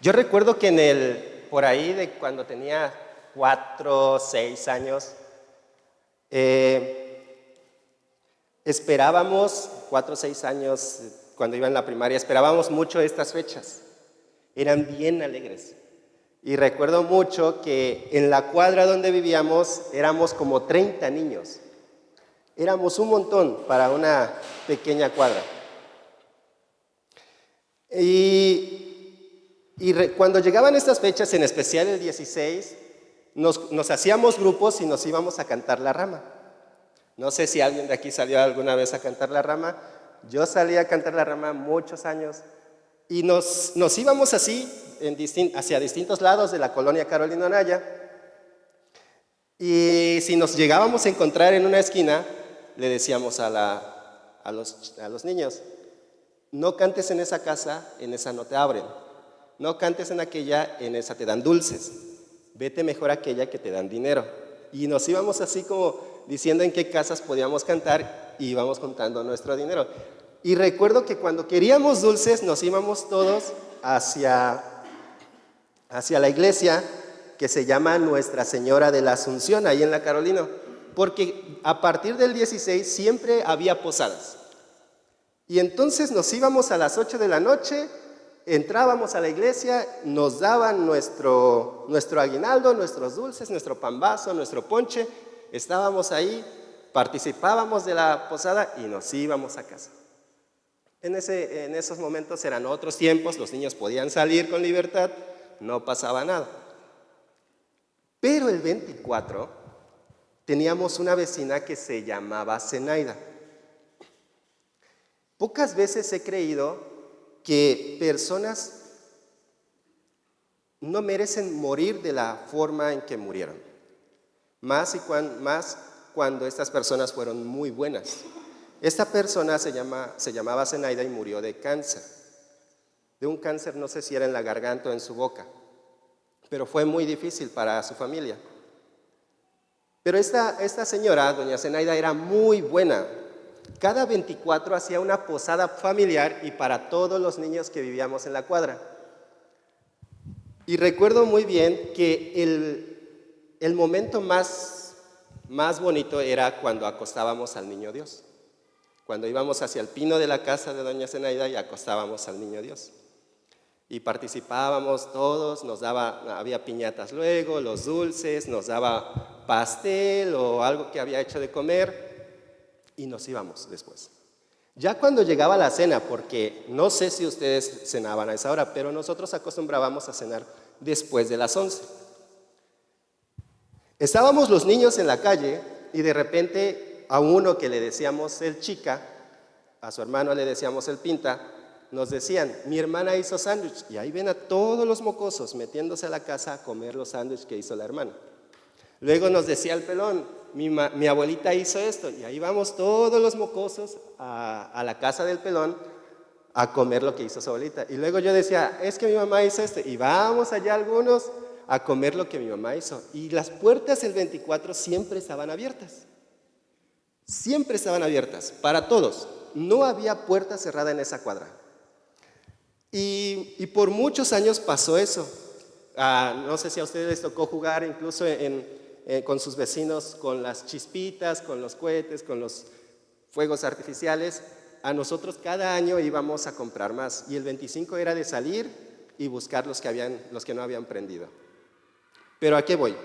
Yo recuerdo que por ahí de cuando tenía 4, 6 años, esperábamos, 4 o 6 años, cuando iba en la primaria, esperábamos mucho estas fechas. Eran bien alegres. Y recuerdo mucho que en la cuadra donde vivíamos éramos como 30 niños. Éramos un montón para una pequeña cuadra. Cuando llegaban estas fechas, en especial el 16, nos hacíamos grupos y nos íbamos a cantar la rama. No sé si alguien de aquí salió alguna vez a cantar la rama. Yo salí a cantar la rama muchos años y nos íbamos así hacia distintos lados de la colonia Carolina Anaya. Y si nos llegábamos a encontrar en una esquina, le decíamos a los niños: no cantes en esa casa, en esa no te abren. No cantes en aquella, en esa te dan dulces. Vete mejor a aquella que te dan dinero. Y nos íbamos así como diciendo en qué casas podíamos cantar y íbamos contando nuestro dinero. Y recuerdo que cuando queríamos dulces nos íbamos todos hacia la iglesia que se llama Nuestra Señora de la Asunción, ahí en la Carolina, porque a partir del 16 siempre había posadas. Y entonces nos íbamos a las 8 de la noche, entrábamos a la iglesia, nos daban nuestro aguinaldo, nuestros dulces, nuestro pambazo, nuestro ponche, estábamos ahí, participábamos de la posada y nos íbamos a casa. En esos momentos eran otros tiempos, los niños podían salir con libertad, no pasaba nada. Pero el 24 teníamos una vecina que se llamaba Zenaida. Pocas veces he creído que personas no merecen morir de la forma en que murieron. Más cuando estas personas fueron muy buenas. Esta persona se llamaba Zenaida y murió de cáncer. De un cáncer, no sé si era en la garganta o en su boca, pero fue muy difícil para su familia. Pero esta señora, doña Zenaida, era muy buena. Cada 24 hacía una posada familiar y para todos los niños que vivíamos en la cuadra. Y recuerdo muy bien que el momento más bonito era cuando acostábamos al niño Dios. Cuando íbamos hacia el pino de la casa de doña Zenaida y acostábamos al niño Dios. Y participábamos todos, había piñatas luego, los dulces, nos daba pastel o algo que había hecho de comer. Y nos íbamos después. Ya cuando llegaba la cena, porque no sé si ustedes cenaban a esa hora, pero nosotros acostumbrábamos a cenar después de las 11. Estábamos los niños en la calle y de repente a uno que le decíamos el chica, a su hermano le decíamos el pinta, nos decían: mi hermana hizo sándwich. Y ahí ven a todos los mocosos metiéndose a la casa a comer los sándwiches que hizo la hermana. Luego nos decía el pelón: mi abuelita hizo esto, y ahí vamos todos los mocosos a la casa del pelón a comer lo que hizo su abuelita. Y luego yo decía: es que mi mamá hizo esto, y vamos allá algunos a comer lo que mi mamá hizo. Y las puertas el 24 siempre estaban abiertas. Siempre estaban abiertas, para todos. No había puerta cerrada en esa cuadra. Y por muchos años pasó eso. No sé si a ustedes les tocó jugar incluso con sus vecinos, con las chispitas, con los cohetes, con los fuegos artificiales. A nosotros cada año íbamos a comprar más y el 25 era de salir y buscar los que no habían prendido. Pero ¿a qué voy?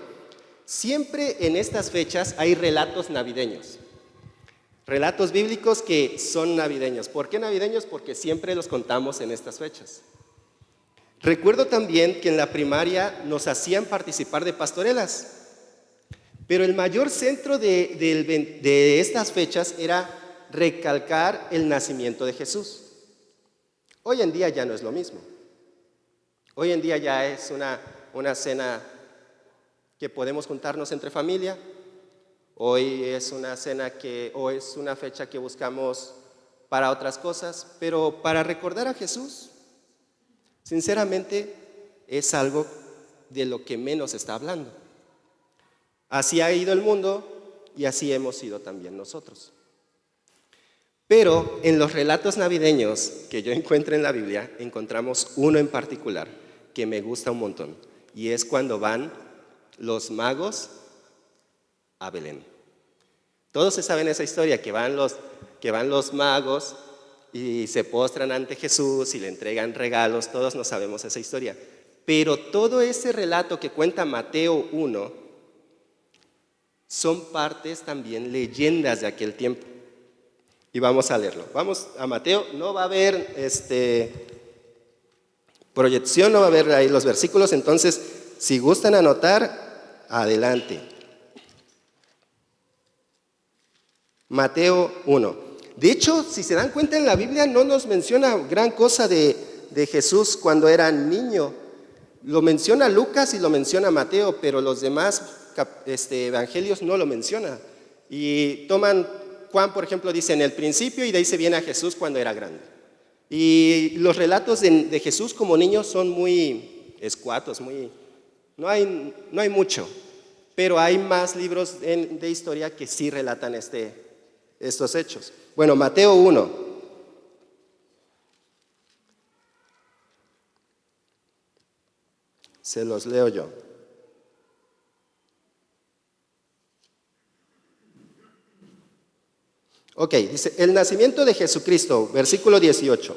Siempre en estas fechas hay relatos navideños, relatos bíblicos que son navideños. ¿Por qué navideños? Porque siempre los contamos en estas fechas. Recuerdo también que en la primaria nos hacían participar de pastorelas. Pero el mayor centro de estas fechas era recalcar el nacimiento de Jesús. Hoy en día ya no es lo mismo. Hoy en día ya es una cena que podemos juntarnos entre familia. Hoy es una fecha que buscamos para otras cosas, pero para recordar a Jesús, sinceramente, es algo de lo que menos se está hablando. Así ha ido el mundo y así hemos ido también nosotros. Pero en los relatos navideños que yo encuentro en la Biblia, encontramos uno en particular que me gusta un montón, y es cuando van los magos a Belén. Todos se saben esa historia, que van los magos y se postran ante Jesús y le entregan regalos, todos no sabemos esa historia. Pero todo ese relato que cuenta Mateo 1 son partes también leyendas de aquel tiempo. Y vamos a leerlo. Vamos a Mateo, no va a haber proyección, no va a haber ahí los versículos, entonces si gustan anotar, adelante. Mateo 1. De hecho, si se dan cuenta en la Biblia no nos menciona gran cosa de Jesús cuando era niño. Lo menciona Lucas y lo menciona Mateo, pero los demás evangelios no lo menciona. Y Juan, por ejemplo, dice en el principio, y de ahí se viene a Jesús cuando era grande. Y los relatos de Jesús como niño son muy escuatos, no hay mucho, pero hay más libros de historia que sí relatan estos hechos. Bueno, Mateo 1. Se los leo yo. Ok, dice, el nacimiento de Jesucristo, versículo 18.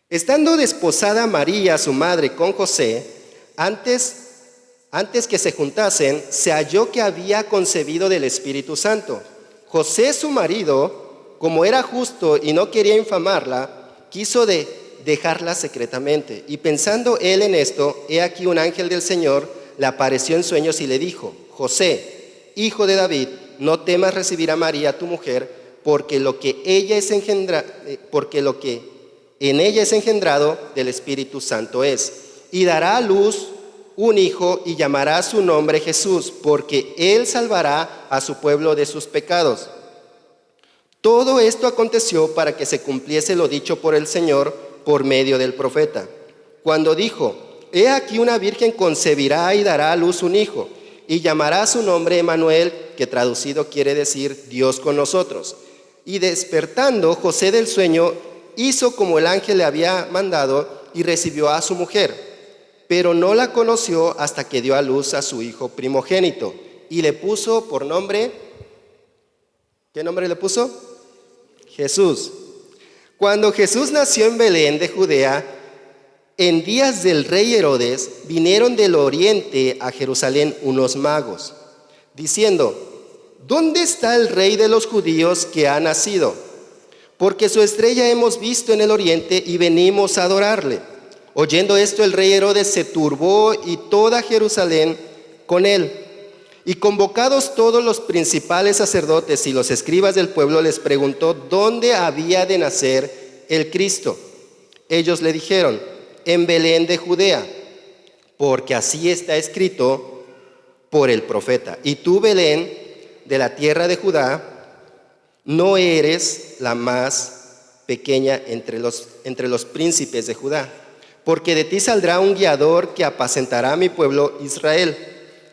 Estando desposada María, su madre, con José, antes que se juntasen, se halló que había concebido del Espíritu Santo. José, su marido, como era justo y no quería infamarla, quiso dejarla secretamente. Y pensando él en esto, he aquí un ángel del Señor le apareció en sueños y le dijo: José, hijo de David, no temas recibir a María tu mujer, porque lo que en ella es engendrado del Espíritu Santo es. Y dará a luz un hijo y llamará su nombre Jesús, porque él salvará a su pueblo de sus pecados. Todo esto aconteció para que se cumpliese lo dicho por el Señor por medio del profeta, cuando dijo: he aquí una virgen concebirá y dará a luz un hijo, y llamará su nombre Emmanuel, que traducido quiere decir Dios con nosotros. Y despertando José del sueño, hizo como el ángel le había mandado y recibió a su mujer, pero no la conoció hasta que dio a luz a su hijo primogénito y le puso por nombre, ¿qué nombre le puso? Jesús. Cuando Jesús nació en Belén de Judea, en días del rey Herodes, vinieron del oriente a Jerusalén unos magos, diciendo: ¿dónde está el rey de los judíos que ha nacido? Porque su estrella hemos visto en el oriente y venimos a adorarle. Oyendo esto, el rey Herodes se turbó y toda Jerusalén con él. Y convocados todos los principales sacerdotes y los escribas del pueblo, les preguntó dónde había de nacer el Cristo. Ellos le dijeron: en Belén de Judea, porque así está escrito por el profeta. Y tú, Belén, de la tierra de Judá, no eres la más pequeña entre los príncipes de Judá, porque de ti saldrá un guiador que apacentará a mi pueblo Israel.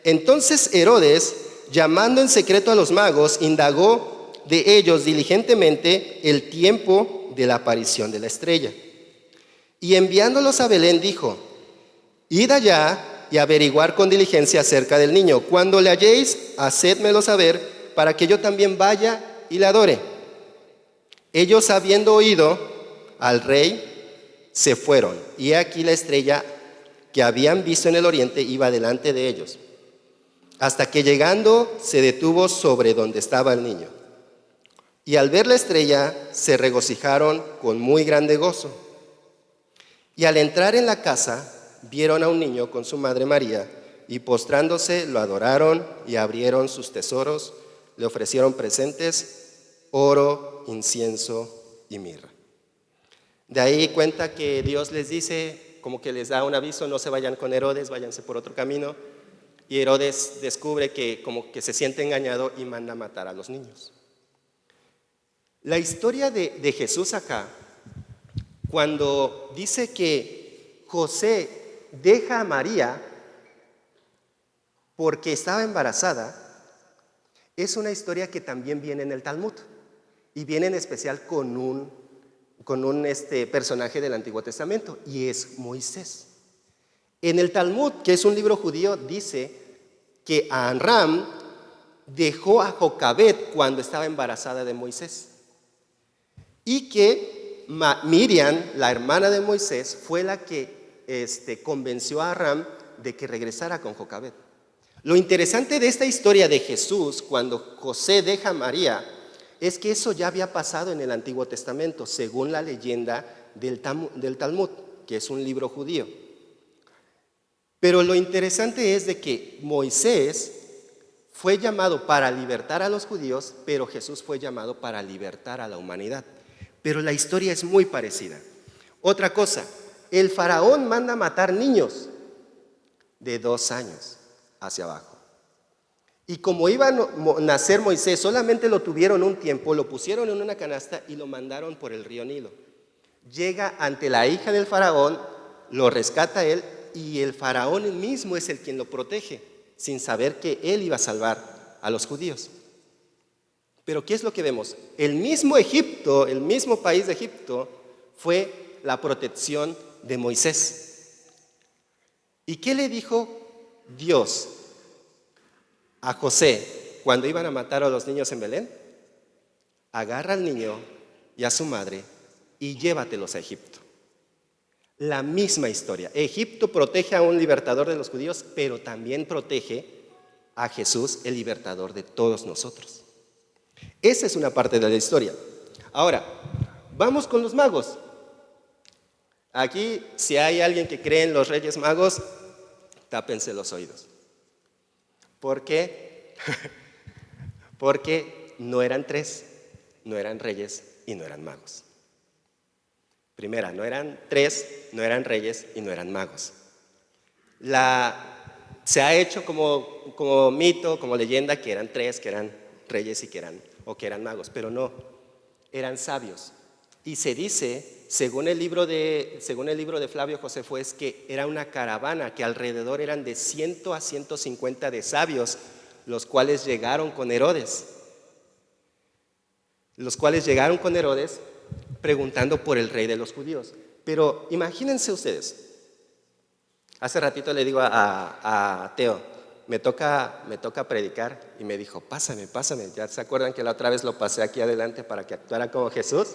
Entonces Herodes, llamando en secreto a los magos, indagó de ellos diligentemente el tiempo de la aparición de la estrella. Y enviándolos a Belén dijo: id allá y averiguar con diligencia acerca del niño. Cuando le halléis, hacédmelo saber, para que yo también vaya y le adore. Ellos, habiendo oído al rey, se fueron, y aquí la estrella que habían visto en el oriente iba delante de ellos, hasta que llegando se detuvo sobre donde estaba el niño. Y al ver la estrella se regocijaron con muy grande gozo. Y al entrar en la casa vieron a un niño con su madre María, y postrándose lo adoraron y abrieron sus tesoros, le ofrecieron presentes: oro, incienso y mirra. De ahí cuenta que Dios les dice, como que les da un aviso: no se vayan con Herodes, váyanse por otro camino. Y Herodes descubre que como que se siente engañado y manda a matar a los niños. La historia de Jesús acá, cuando dice que José deja a María porque estaba embarazada, es una historia que también viene en el Talmud, y viene en especial con un personaje del Antiguo Testamento, y es Moisés. En el Talmud, que es un libro judío, dice que Amram dejó a Jocabed cuando estaba embarazada de Moisés, y que Miriam, la hermana de Moisés, fue la que convenció a Amram de que regresara con Jocabed. Lo interesante de esta historia de Jesús, cuando José deja a María, es que eso ya había pasado en el Antiguo Testamento, según la leyenda del Talmud, que es un libro judío. Pero lo interesante es de que Moisés fue llamado para libertar a los judíos, pero Jesús fue llamado para libertar a la humanidad. Pero la historia es muy parecida. Otra cosa, el faraón manda matar niños de 2 años hacia abajo. Y como iba a nacer Moisés, solamente lo tuvieron un tiempo, lo pusieron en una canasta y lo mandaron por el río Nilo. Llega ante la hija del faraón, lo rescata él, y el faraón mismo es el quien lo protege, sin saber que él iba a salvar a los judíos. Pero ¿qué es lo que vemos? El mismo Egipto, el mismo país de Egipto, fue la protección de Moisés. ¿Y qué le dijo Dios a José cuando iban a matar a los niños en Belén? Agarra al niño y a su madre y llévatelos a Egipto. La misma historia. Egipto protege a un libertador de los judíos, pero también protege a Jesús, el libertador de todos nosotros. Esa es una parte de la historia. Ahora, vamos con los magos. Aquí, si hay alguien que cree en los Reyes Magos, tápense los oídos. ¿Por qué? Porque no eran 3, no eran reyes y no eran magos. Primera, no eran 3, no eran reyes y no eran magos. Se ha hecho como mito, como leyenda, que eran 3, que eran reyes y que eran magos, pero no, eran sabios. Y se dice, según el libro de Flavio Josefo, es que era una caravana, que alrededor eran de 100 a 150 de sabios, los cuales llegaron con Herodes. Preguntando por el rey de los judíos. Pero imagínense ustedes, hace ratito le digo a Teo, me toca predicar, y me dijo, pásame, ¿ya se acuerdan que la otra vez lo pasé aquí adelante para que actuara como Jesús?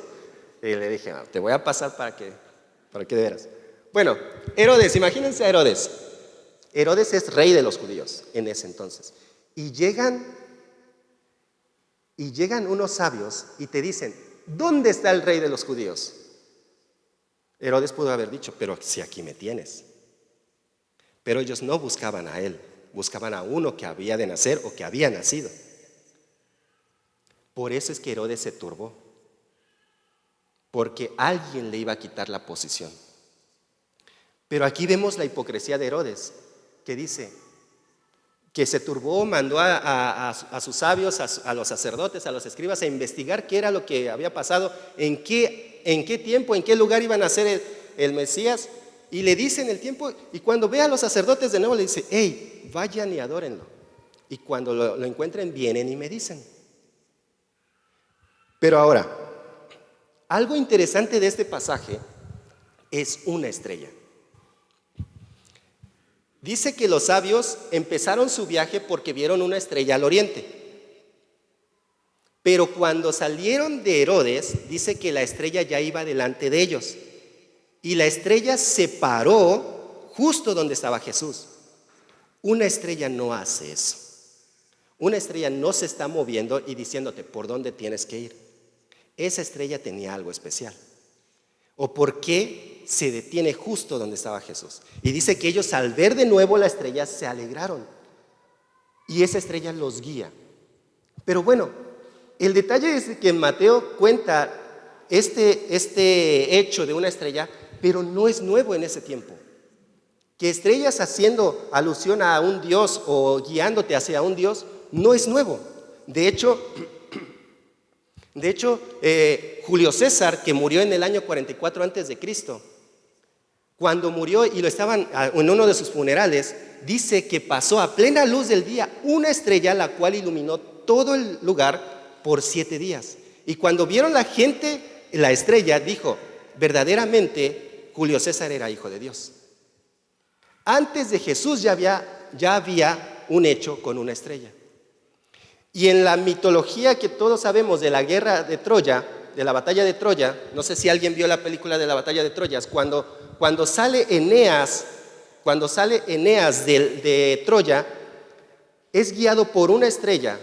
Y le dije, te voy a pasar para que de veras. Bueno, Herodes, imagínense a Herodes. Herodes es rey de los judíos en ese entonces. Y llegan unos sabios y te dicen, ¿dónde está el rey de los judíos? Herodes pudo haber dicho, pero si aquí me tienes. Pero ellos no buscaban a él, buscaban a uno que había de nacer o que había nacido. Por eso es que Herodes se turbó, porque alguien le iba a quitar la posición. Pero aquí vemos la hipocresía de Herodes, que dice que se turbó, mandó a sus sabios, a los sacerdotes, a los escribas, a investigar qué era lo que había pasado, en qué tiempo, en qué lugar iban a nacer el Mesías, y le dicen el tiempo, y cuando ve a los sacerdotes de nuevo le dice, hey, vayan y adórenlo. Y cuando lo encuentren, vienen y me dicen. Pero ahora, algo interesante de este pasaje es una estrella. Dice que los sabios empezaron su viaje porque vieron una estrella al oriente. Pero cuando salieron de Herodes, dice que la estrella ya iba delante de ellos. Y la estrella se paró justo donde estaba Jesús. Una estrella no hace eso. Una estrella no se está moviendo y diciéndote por dónde tienes que ir. Esa estrella tenía algo especial. ¿O por qué se detiene justo donde estaba Jesús? Y dice que ellos al ver de nuevo la estrella se alegraron. Y esa estrella los guía. Pero bueno, el detalle es que Mateo cuenta este hecho de una estrella, pero no es nuevo en ese tiempo. Que estrellas haciendo alusión a un Dios o guiándote hacia un Dios no es nuevo. De hecho, Julio César, que murió en el año 44 a.C., cuando murió y lo estaban en uno de sus funerales, dice que pasó a plena luz del día una estrella la cual iluminó todo el lugar por 7 días. Y cuando vieron la gente la estrella dijo, verdaderamente Julio César era hijo de Dios. Antes de Jesús ya había un hecho con una estrella. Y en la mitología que todos sabemos de la guerra de Troya, de la batalla de Troya, no sé si alguien vio la película de la batalla de Troya, cuando sale Eneas de Troya, es guiado por una estrella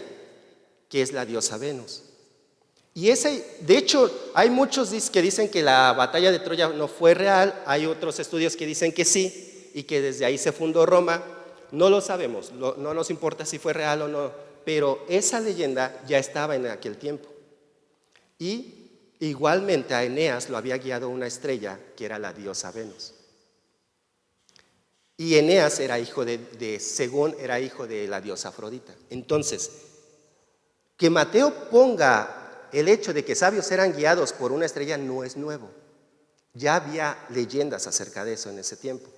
que es la diosa Venus. Y de hecho, hay muchos que dicen que la batalla de Troya no fue real, hay otros estudios que dicen que sí, y que desde ahí se fundó Roma. No lo sabemos, no nos importa si fue real o no, pero esa leyenda ya estaba en aquel tiempo. Y igualmente a Eneas lo había guiado una estrella que era la diosa Venus. Y Eneas era hijo según era hijo de la diosa Afrodita. Entonces, que Mateo ponga el hecho de que sabios eran guiados por una estrella no es nuevo. Ya había leyendas acerca de eso en ese tiempo.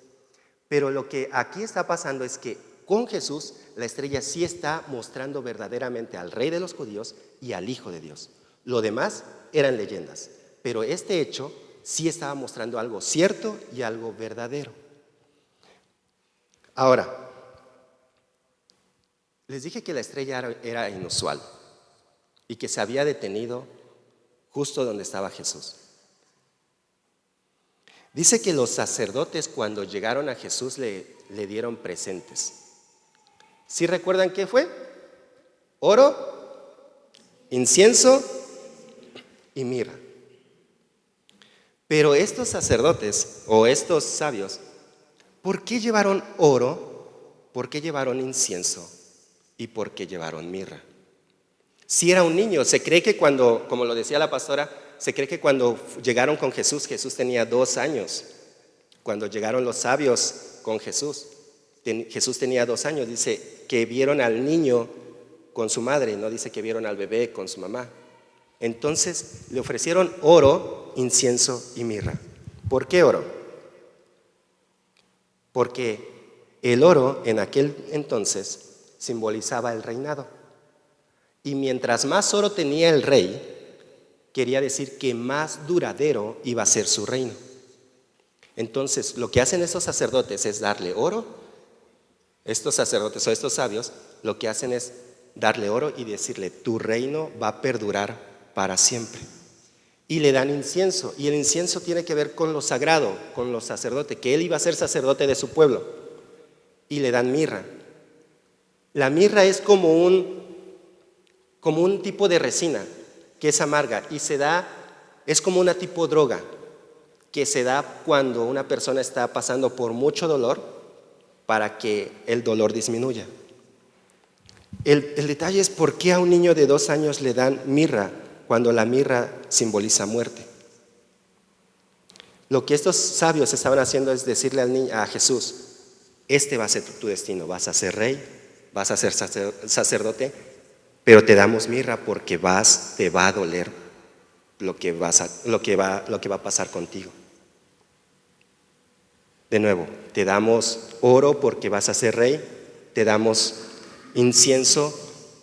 Pero lo que aquí está pasando es que con Jesús la estrella sí está mostrando verdaderamente al Rey de los judíos y al Hijo de Dios. Lo demás eran leyendas, pero este hecho sí estaba mostrando algo cierto y algo verdadero. Ahora, les dije que la estrella era inusual y que se había detenido justo donde estaba Jesús. Dice que los sacerdotes cuando llegaron a Jesús le dieron presentes. ¿Sí recuerdan qué fue? Oro, incienso y mirra. Pero estos sacerdotes o estos sabios, ¿por qué llevaron oro? ¿Por qué llevaron incienso? ¿Y por qué llevaron mirra? Si era un niño, se cree que cuando, como lo decía la pastora, se cree que cuando llegaron con Jesús, Jesús tenía 2 años. Cuando llegaron los sabios con Jesús, Jesús tenía 2 años. Dice que vieron al niño con su madre, no dice que vieron al bebé con su mamá. Entonces le ofrecieron oro, incienso y mirra. ¿Por qué oro? Porque el oro en aquel entonces simbolizaba el reinado. Y mientras más oro tenía el rey, quería decir que más duradero iba a ser su reino. Entonces, lo que hacen estos sacerdotes es darle oro. Estos sacerdotes o estos sabios, lo que hacen es darle oro y decirle, tu reino va a perdurar para siempre. Y le dan incienso, y el incienso tiene que ver con lo sagrado, con los sacerdotes, que él iba a ser sacerdote de su pueblo. Y le dan mirra. La mirra es como un tipo de resina que es amarga y es como una tipo droga que se da cuando una persona está pasando por mucho dolor para que el dolor disminuya. El detalle es por qué a un niño de 2 años le dan mirra cuando la mirra simboliza muerte. Lo que estos sabios estaban haciendo es decirle a Jesús, este va a ser tu destino, vas a ser rey, vas a ser sacerdote, pero te damos mirra porque te va a doler lo que va a pasar contigo. De nuevo, te damos oro porque vas a ser rey, te damos incienso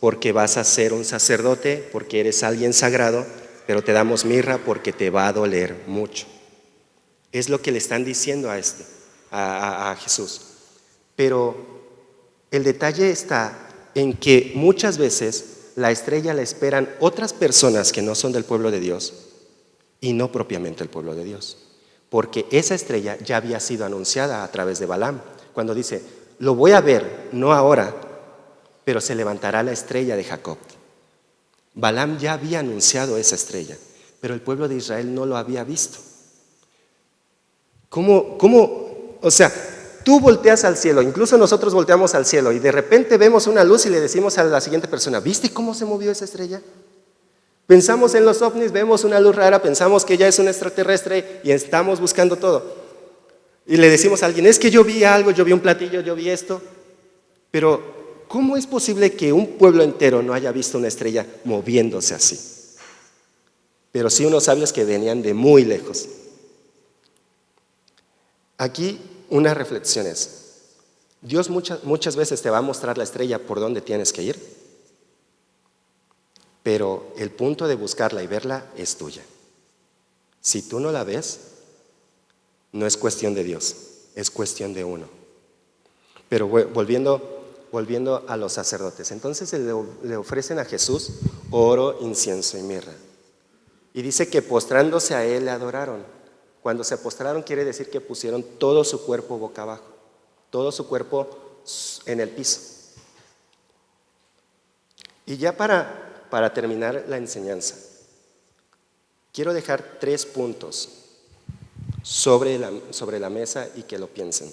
porque vas a ser un sacerdote, porque eres alguien sagrado, pero te damos mirra porque te va a doler mucho. Es lo que le están diciendo a Jesús. Pero el detalle está en que muchas veces la estrella la esperan otras personas que no son del pueblo de Dios y no propiamente el pueblo de Dios. Porque esa estrella ya había sido anunciada a través de Balaam. Cuando dice, lo voy a ver, no ahora, pero se levantará la estrella de Jacob. Balaam ya había anunciado esa estrella, pero el pueblo de Israel no lo había visto. ¿Cómo? O sea, tú volteas al cielo, incluso nosotros volteamos al cielo y de repente vemos una luz y le decimos a la siguiente persona, ¿viste cómo se movió esa estrella? Pensamos en los ovnis, vemos una luz rara, pensamos que ya es un extraterrestre y estamos buscando todo. Y le decimos a alguien, es que yo vi algo, yo vi un platillo, yo vi esto. Pero, ¿cómo es posible que un pueblo entero no haya visto una estrella moviéndose así? Pero sí unos sabios que venían de muy lejos. Aquí una reflexión es, Dios muchas veces te va a mostrar la estrella por donde tienes que ir, pero el punto de buscarla y verla es tuya. Si tú no la ves, no es cuestión de Dios, es cuestión de uno. Pero volviendo a los sacerdotes, entonces le ofrecen a Jesús oro, incienso y mirra. Y dice que postrándose a él le adoraron. Cuando se postraron quiere decir que pusieron todo su cuerpo boca abajo, todo su cuerpo en el piso. Y ya para terminar la enseñanza, quiero dejar 3 puntos sobre la mesa y que lo piensen.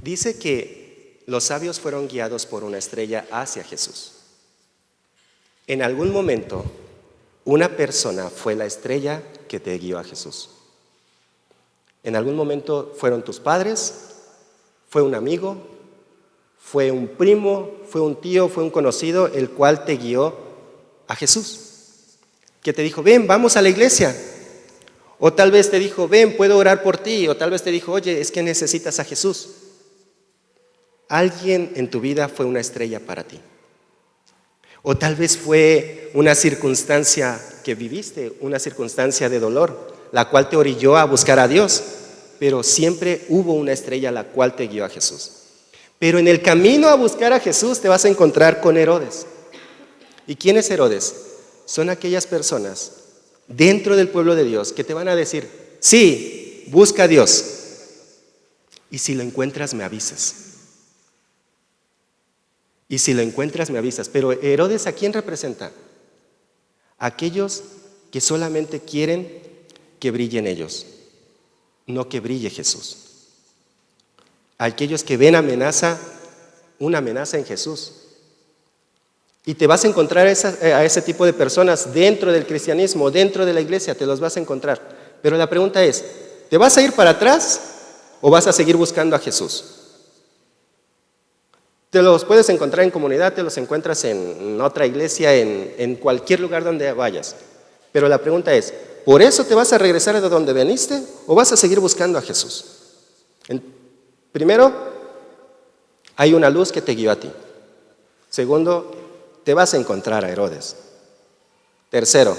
Dice que los sabios fueron guiados por una estrella hacia Jesús. En algún momento, una persona fue la estrella que te guió a Jesús. En algún momento fueron tus padres, fue un amigo, fue un primo, fue un tío, fue un conocido, el cual te guió a Jesús. Que te dijo, ven, vamos a la iglesia. O tal vez te dijo, ven, puedo orar por ti. O tal vez te dijo, oye, es que necesitas a Jesús. Alguien en tu vida fue una estrella para ti. O tal vez fue una circunstancia que viviste, una circunstancia de dolor, la cual te orilló a buscar a Dios. Pero siempre hubo una estrella la cual te guió a Jesús. Pero en el camino a buscar a Jesús te vas a encontrar con Herodes. ¿Y quién es Herodes? Son aquellas personas dentro del pueblo de Dios que te van a decir, sí, busca a Dios. Y si lo encuentras, me avisas. Y si lo encuentras, me avisas. Pero Herodes, ¿a quién representa? Aquellos que solamente quieren que brillen ellos, no que brille Jesús. Aquellos que ven una amenaza en Jesús. Y te vas a encontrar a ese tipo de personas dentro del cristianismo, dentro de la iglesia, te los vas a encontrar. Pero la pregunta es, ¿te vas a ir para atrás o vas a seguir buscando a Jesús? Te los puedes encontrar en comunidad, te los encuentras en otra iglesia, en cualquier lugar donde vayas. Pero la pregunta es, ¿por eso te vas a regresar de donde veniste o vas a seguir buscando a Jesús? Primero, hay una luz que te guió a ti. Segundo, te vas a encontrar a Herodes. Tercero,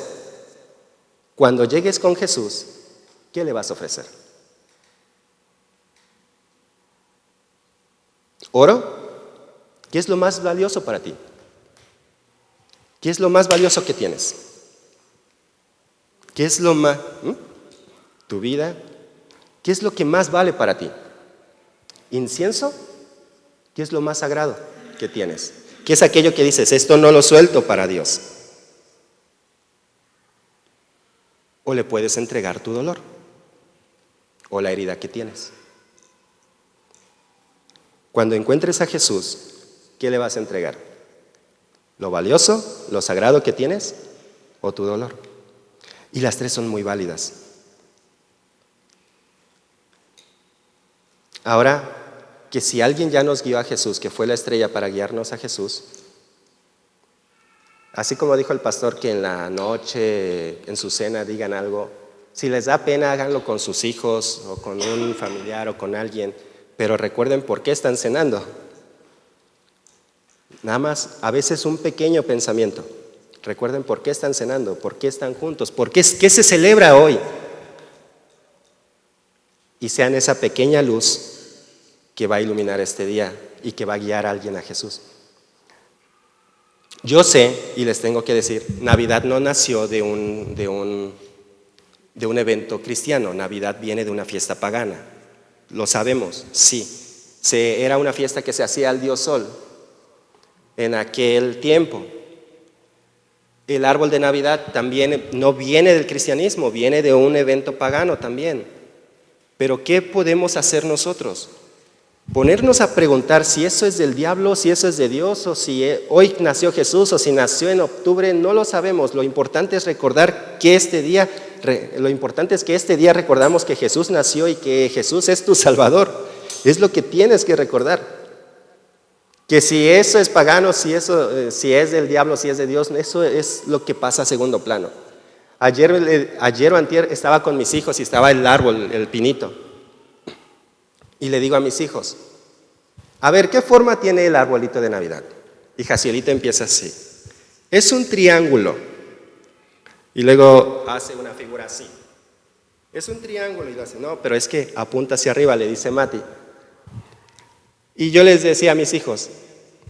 cuando llegues con Jesús, ¿qué le vas a ofrecer? ¿Oro? ¿Qué es lo más valioso para ti? ¿Qué es lo más valioso que tienes? ¿Qué es lo más? ¿Tu vida? ¿Qué es lo que más vale para ti? ¿Incienso? ¿Qué es lo más sagrado que tienes? ¿Qué es aquello que dices, esto no lo suelto para Dios? O le puedes entregar tu dolor o la herida que tienes. Cuando encuentres a Jesús, ¿qué le vas a entregar? ¿Lo valioso, lo sagrado que tienes o tu dolor? Y las 3 son muy válidas. Ahora, que si alguien ya nos guió a Jesús, que fue la estrella para guiarnos a Jesús, así como dijo el pastor que en la noche, en su cena, digan algo, si les da pena, háganlo con sus hijos o con un familiar o con alguien, pero recuerden por qué están cenando. Nada más, a veces un pequeño pensamiento. Recuerden por qué están cenando, por qué están juntos, qué se celebra hoy. Y sean esa pequeña luz que va a iluminar este día y que va a guiar a alguien a Jesús. Yo sé, y les tengo que decir, Navidad no nació de un evento cristiano. Navidad viene de una fiesta pagana. Lo sabemos, sí. Era una fiesta que se hacía al dios Sol en aquel tiempo. El árbol de Navidad también no viene del cristianismo, viene de un evento pagano también. Pero ¿qué podemos hacer nosotros? Ponernos a preguntar si eso es del diablo, si eso es de Dios, o si hoy nació Jesús, o si nació en octubre, no lo sabemos. Lo importante es recordar que este día recordamos que Jesús nació y que Jesús es tu Salvador. Es lo que tienes que recordar. Que si eso es pagano, si es del diablo, si es de Dios, eso es lo que pasa a segundo plano. Ayer o antier estaba con mis hijos y estaba el árbol, el pinito. Y le digo a mis hijos, a ver, ¿qué forma tiene el arbolito de Navidad? Y Jacielito empieza así. Es un triángulo. Y luego hace una figura así. Es un triángulo y lo hace. No, pero es que apunta hacia arriba, le dice Mati. Y yo les decía a mis hijos,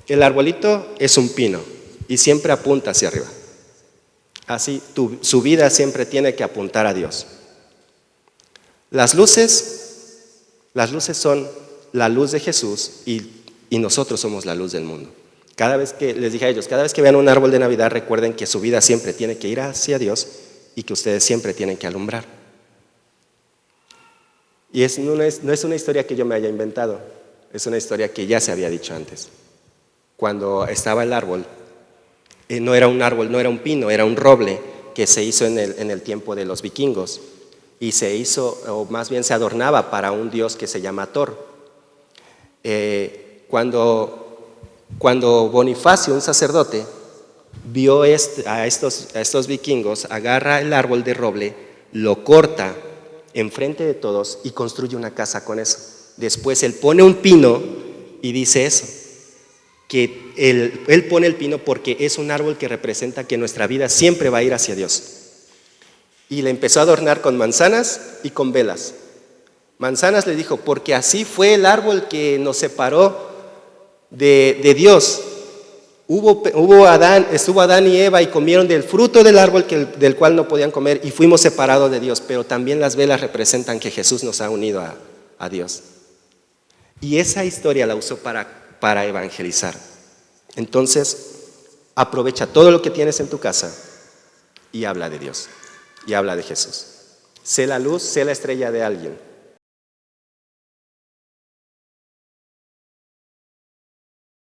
el arbolito es un pino y siempre apunta hacia arriba. Así, su vida siempre tiene que apuntar a Dios. Las luces son la luz de Jesús y nosotros somos la luz del mundo. Cada vez que, les dije a ellos, cada vez que vean un árbol de Navidad, recuerden que su vida siempre tiene que ir hacia Dios y que ustedes siempre tienen que alumbrar. Y no es una historia que yo me haya inventado, es una historia que ya se había dicho antes. Cuando estaba el árbol, no era un árbol, no era un pino, era un roble que se hizo en el tiempo de los vikingos y se hizo, o más bien se adornaba para un dios que se llama Thor. Cuando Bonifacio, un sacerdote, vio a estos vikingos, agarra el árbol de roble, lo corta enfrente de todos y construye una casa con eso. Después él pone un pino y dice eso, que él pone el pino porque es un árbol que representa que nuestra vida siempre va a ir hacia Dios. Y le empezó a adornar con manzanas y con velas. Manzanas le dijo, porque así fue el árbol que nos separó de Dios. Estuvo Adán y Eva y comieron del fruto del árbol del cual no podían comer y fuimos separados de Dios, pero también las velas representan que Jesús nos ha unido a Dios. Y esa historia la usó para evangelizar. Entonces, aprovecha todo lo que tienes en tu casa y habla de Dios, y habla de Jesús. Sé la luz, sé la estrella de alguien.